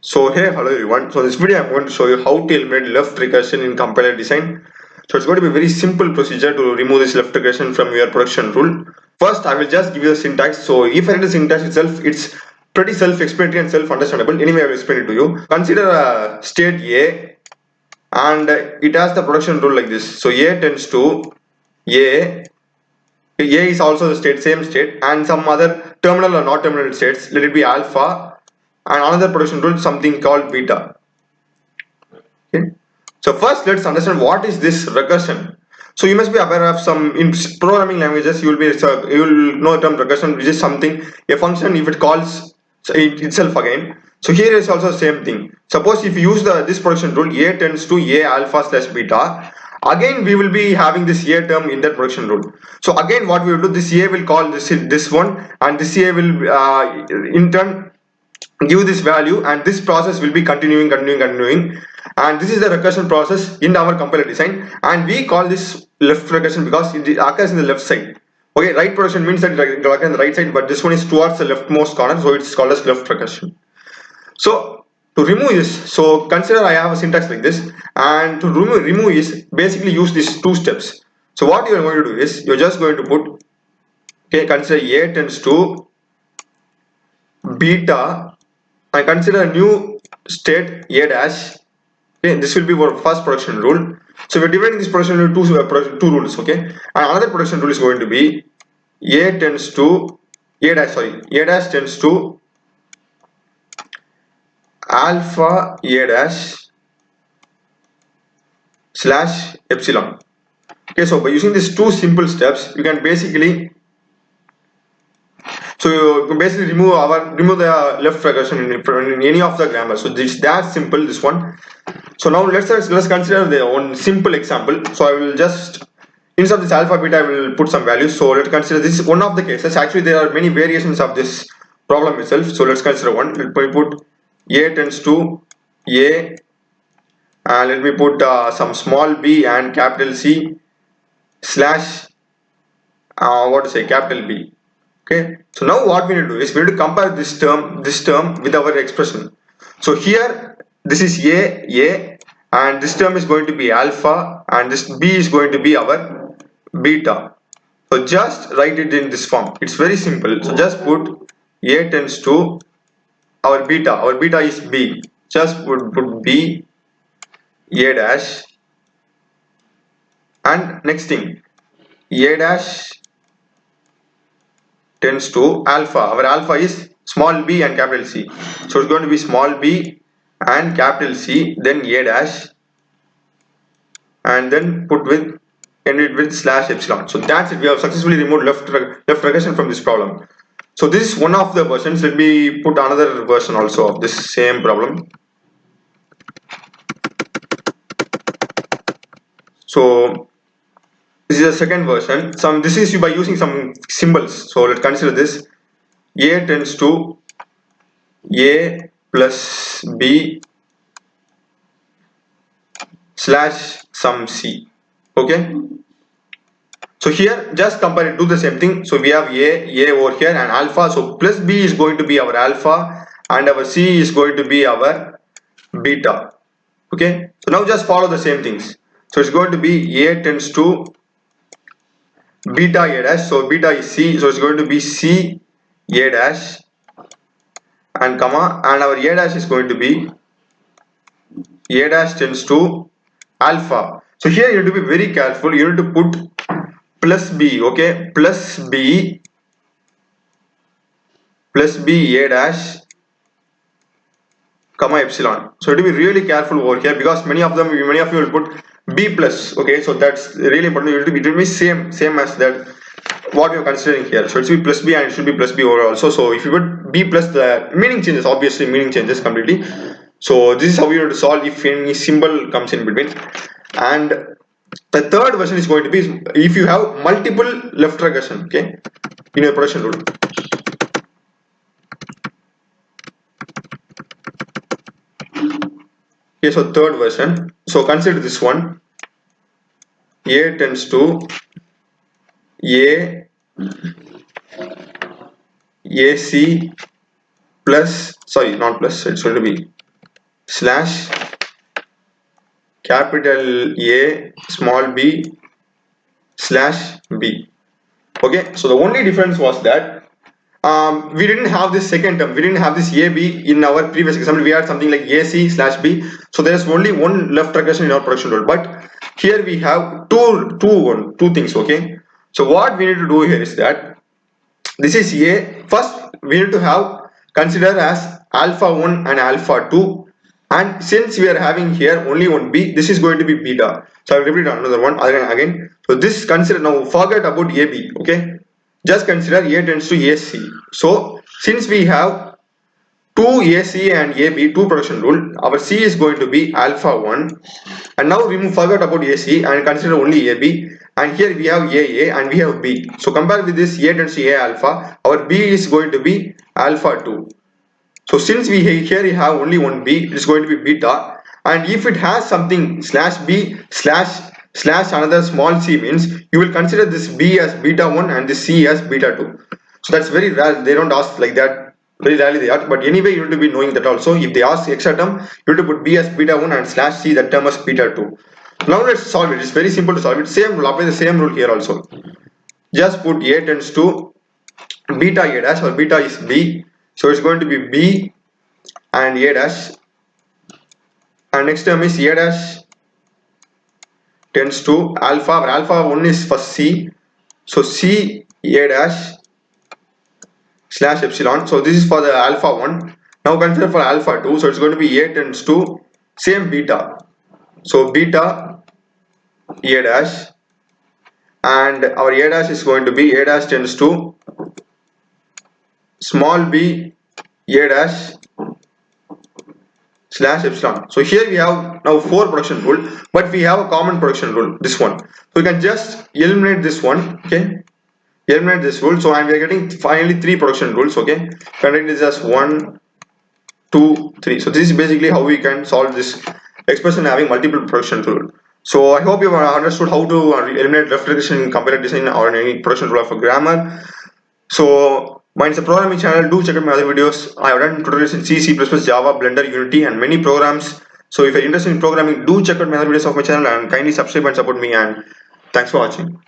So hey, hello everyone. So in this video I'm going to show you how to eliminate left regression in compiler design. So it's going to be a very simple procedure to remove this left regression from your production rule. First I will just give you the syntax. So if I read the syntax itself, it's pretty self-explanatory and self-understandable. Anyway, I will explain it to you. Consider a state A and it has the production rule like this. So A tends to A. A is also the state, same state, and some other terminal or not terminal states. Let it be alpha, and another production rule something called beta. Okay. So first let's understand what is this recursion. So you must be aware of some in programming languages you will know the term recursion, which is something a function if it calls itself again. So here is also the same thing. Suppose if you use this production rule A tends to A alpha slash beta, again we will be having this A term in that production rule. So again what we will do, this A will call this one, and this A will in turn give this value, and this process will be continuing, and this is the recursion process in our compiler design, and we call this left recursion because it occurs in the left side. Okay, right production means that it occurs on the right side, but this one is towards the leftmost corner, so it's called as left recursion. So to remove this, so consider I have a syntax like this, and to remove is basically use these two steps. So what you are going to do is you're just going to put, okay, consider A tends to beta. I consider a new state A dash. Okay, this will be our first production rule. So we're dividing this production into two rules. Okay, and another production rule is going to be A tends to A dash tends to alpha A dash slash epsilon. Okay, so by using these two simple steps, you can basically remove the left regression in any of the grammar. So this that simple, this one. So now let's consider the one simple example. So I will just, instead of this alpha beta, I will put some values. So let's consider this is one of the cases. Actually there are many variations of this problem itself. So let's consider one. Let me put A tends to A, and let me put some small b and capital C slash what to say, capital B. Okay, so now what we need to do is we need to compare this term with our expression. So here this is A, and this term is going to be alpha, and this B is going to be our beta. So just write it in this form. It's very simple. So just put A tends to our beta is B. Just put B A dash, and next thing A dash tends to alpha. Our alpha is small b and capital C. So it's going to be small b and capital C, then A dash, and then end it with slash epsilon. So that's it. We have successfully removed left regression from this problem. So this is one of the versions. Let me put another version also of this same problem. So this is the second version. This is by using some symbols. So let's consider this. A tends to A plus B slash some C. Okay, so here just compare it, do the same thing. So we have A over here and alpha, so plus B is going to be our alpha and our C is going to be our beta. Okay, so now just follow the same things. So it's going to be A tends to beta A dash, so beta is C, so it's going to be C A dash and comma, and our A dash is going to be A dash tends to alpha. So here you have to be very careful. You need to put plus B. Okay, plus B A dash comma epsilon. So you have to be really careful over here because many of you will put B plus. Okay, so that's really important. It will be same as that what you're considering here. So it should be plus B and it should be plus B over also. So if you put B plus, the meaning changes, obviously meaning changes completely. So this is how you have to solve if any symbol comes in between. And the third version is going to be if you have multiple left regression, okay, in your production rule. Okay, so third version. So consider this one. A tends to A AC plus, sorry, not plus, it's going to be slash capital A small b slash b. Okay, so the only difference was that we didn't have this second term, we didn't have this AB in our previous example. We had something like AC slash B, so there's only one left regression in our production rule, but here we have two things. Okay, so what we need to do here is that this is A. First we need to have consider as alpha 1 and alpha 2, and since we are having here only one B, this is going to be beta. So I will repeat another one again. So this consider, now forget about AB. Okay, just consider A tends to AC. So since we have two AC and AB, two production rule, our C is going to be alpha 1, and now forget about AC and consider only AB, and here we have AA and we have B. So compare with this, A tends to A alpha, our B is going to be alpha 2. So since here we have only one B, it is going to be beta, and if it has something slash B slash another small c, means you will consider this B as beta 1 and this C as beta 2. So that's very rare, they don't ask like that, very rarely they ask, but anyway you need to be knowing that also. If they ask extra term, you need to put B as beta 1 and slash C, that term as beta 2. Now let's solve it. It's very simple to solve it. Same rule, apply the same rule here also. Just put A tends to beta A dash, or beta is B, so it's going to be B and A dash, and next term is A dash tends to alpha, where alpha 1 is first C, so C A dash slash epsilon. So this is for the alpha 1. Now consider for alpha 2, so it's going to be A tends to same beta, so beta A dash, and our A dash is going to be A dash tends to small b A dash slash epsilon. So here we have now 4 production rule, but we have a common production rule, this one. So we can just eliminate this one. Okay, eliminate this rule. So we are getting finally 3 production rules. Okay, conduct this as 1, 2, 3. So this is basically how we can solve this expression having multiple production rule. So I hope you have understood how to eliminate left regression in compiler design or in any production rule of a grammar. So mine is a programming channel. Do check out my other videos. I have done tutorials in C, C++, Java, Blender, Unity, and many programs. So if you're interested in programming, do check out my other videos of my channel and kindly subscribe and support me. And thanks for watching.